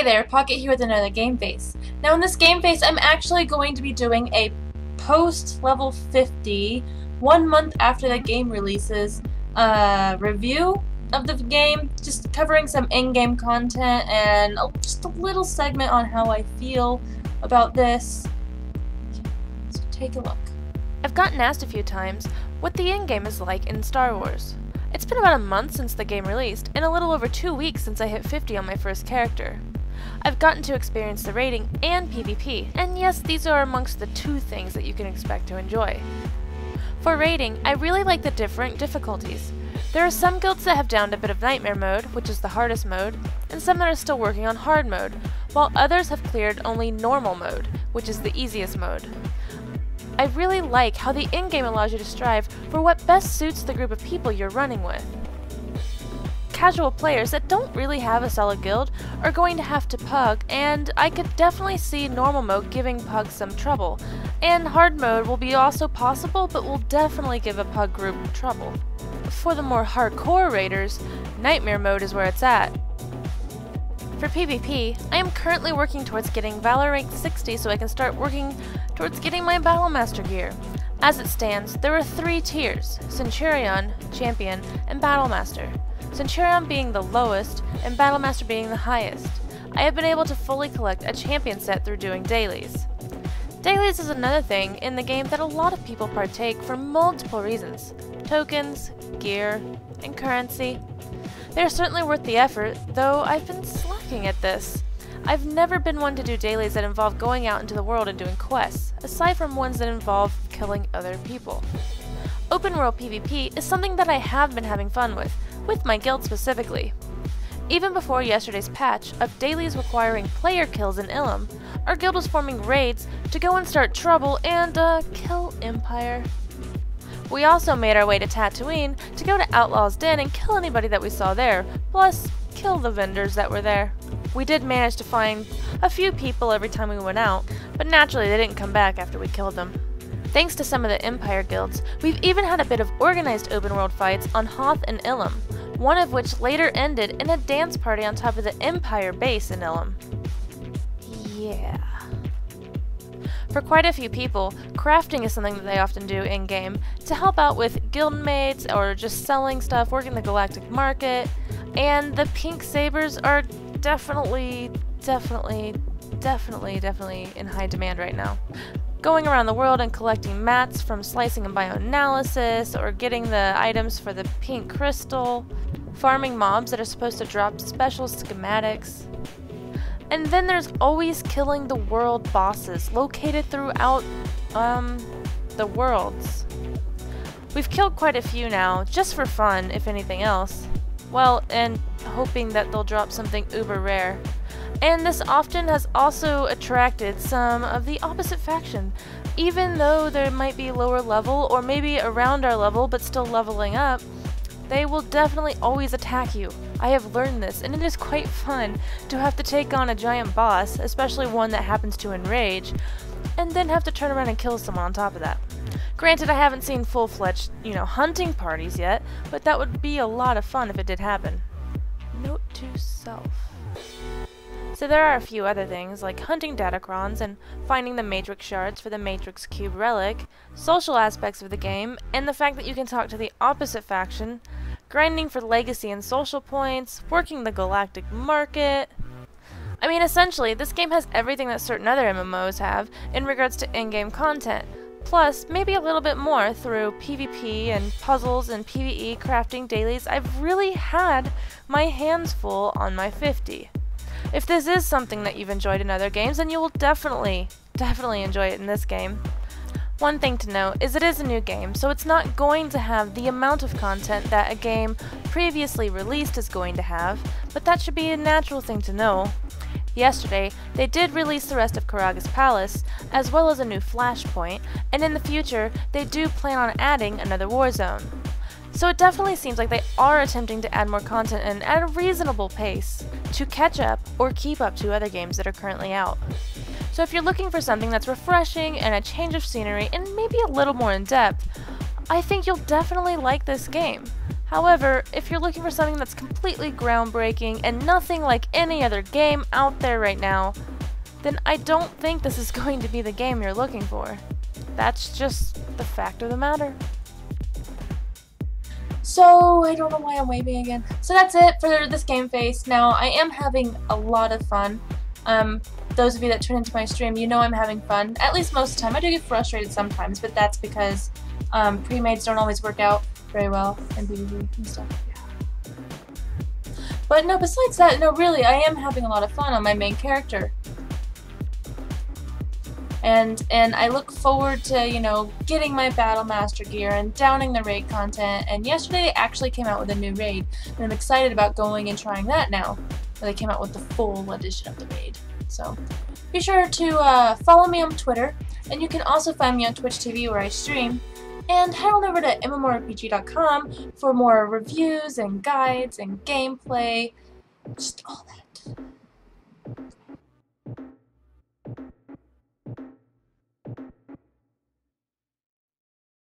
there, Pokket here with another game face. Now in this game face, I'm actually going to be doing a post level 50, 1 month after the game releases, review of the game, just covering some in-game content and just a little segment on how I feel about this. So take a look. I've gotten asked a few times what the in-game is like in Star Wars. It's been about a month since the game released, and a little over 2 weeks since I hit 50 on my first character. I've gotten to experience the raiding and PvP, and yes, these are amongst the 2 things that you can expect to enjoy. For raiding, I really like the different difficulties. There are some guilds that have downed a bit of Nightmare mode, which is the hardest mode, and some that are still working on hard mode, while others have cleared only normal mode, which is the easiest mode. I really like how the in-game allows you to strive for what best suits the group of people you're running with. Casual players that don't really have a solid guild are going to have to pug, and I could definitely see normal mode giving pugs some trouble, and hard mode will be also possible but will definitely give a pug group trouble. For the more hardcore raiders, Nightmare mode is where it's at. For PvP, I am currently working towards getting Valor rank 60 so I can start working towards getting my Battlemaster gear. As it stands, there are 3 tiers: Centurion, Champion, and Battlemaster. Centurion being the lowest, and Battlemaster being the highest. I have been able to fully collect a Champion set through doing dailies. Dailies is another thing in the game that a lot of people partake for multiple reasons: tokens, gear, and currency. They are certainly worth the effort, though I've been slacking at this. I've never been one to do dailies that involve going out into the world and doing quests, aside from ones that involve killing other people. Open world PvP is something that I have been having fun with my guild specifically. Even before yesterday's patch of dailies requiring player kills in Ilum, our guild was forming raids to go and start trouble and, kill Empire. We also made our way to Tatooine to go to Outlaw's Den and kill anybody that we saw there, plus kill the vendors that were there. We did manage to find a few people every time we went out, but naturally they didn't come back after we killed them. Thanks to some of the Empire guilds, we've even had a bit of organized open world fights on Hoth and Ilum, one of which later ended in a dance party on top of the Empire base in Ilum. Yeah. For quite a few people, crafting is something that they often do in-game to help out with guildmates or just selling stuff, working the galactic market, and the pink sabers are definitely in high demand right now. Going around the world and collecting mats from slicing and bioanalysis, or getting the items for the pink crystal, farming mobs that are supposed to drop special schematics. And then there's always killing the world bosses located throughout, the worlds. We've killed quite a few now, just for fun, if anything else. Well, and hoping that they'll drop something uber rare. And this often has also attracted some of the opposite faction. Even though they might be lower level, or maybe around our level, but still leveling up, they will definitely always attack you. I have learned this, and it is quite fun to have to take on a giant boss, especially one that happens to enrage, and then have to turn around and kill someone on top of that. Granted, I haven't seen full-fledged, hunting parties yet, but that would be a lot of fun if it did happen. Note to self. So there are a few other things, like hunting datacrons and finding the Matrix shards for the Matrix Cube relic, social aspects of the game, and the fact that you can talk to the opposite faction, grinding for legacy and social points, working the galactic market. I mean, essentially, this game has everything that certain other MMOs have in regards to in-game content, plus maybe a little bit more through PvP and puzzles and PvE crafting dailies. I've really had my hands full on my 50. If this is something that you've enjoyed in other games, then you will definitely enjoy it in this game. One thing to note is it is a new game, so it's not going to have the amount of content that a game previously released is going to have, but that should be a natural thing to know. Yesterday, they did release the rest of Karaga's Palace, as well as a new flashpoint, and in the future, they do plan on adding another war zone. So it definitely seems like they are attempting to add more content and at a reasonable pace to catch up or keep up to other games that are currently out. So if you're looking for something that's refreshing and a change of scenery and maybe a little more in depth, I think you'll definitely like this game. However, if you're looking for something that's completely groundbreaking and nothing like any other game out there right now, then I don't think this is going to be the game you're looking for. That's just the fact of the matter. So, I don't know why I'm waving again. So that's it for this game face. Now, I am having a lot of fun. Those of you that tune into my stream, you know I'm having fun. At least most of the time. I do get frustrated sometimes, but that's because pre-mades don't always work out very well in PvP and stuff. Yeah. But no, besides that, no, really, I am having a lot of fun on my main character. And I look forward to, you know, getting my Battle Master gear and downing the raid content. And yesterday they actually came out with a new raid, and I'm excited about going and trying that now. They came out with the full edition of the raid. So be sure to follow me on Twitter, and you can also find me on Twitch TV where I stream. And head on over to mmorpg.com for more reviews and guides and gameplay, just all that.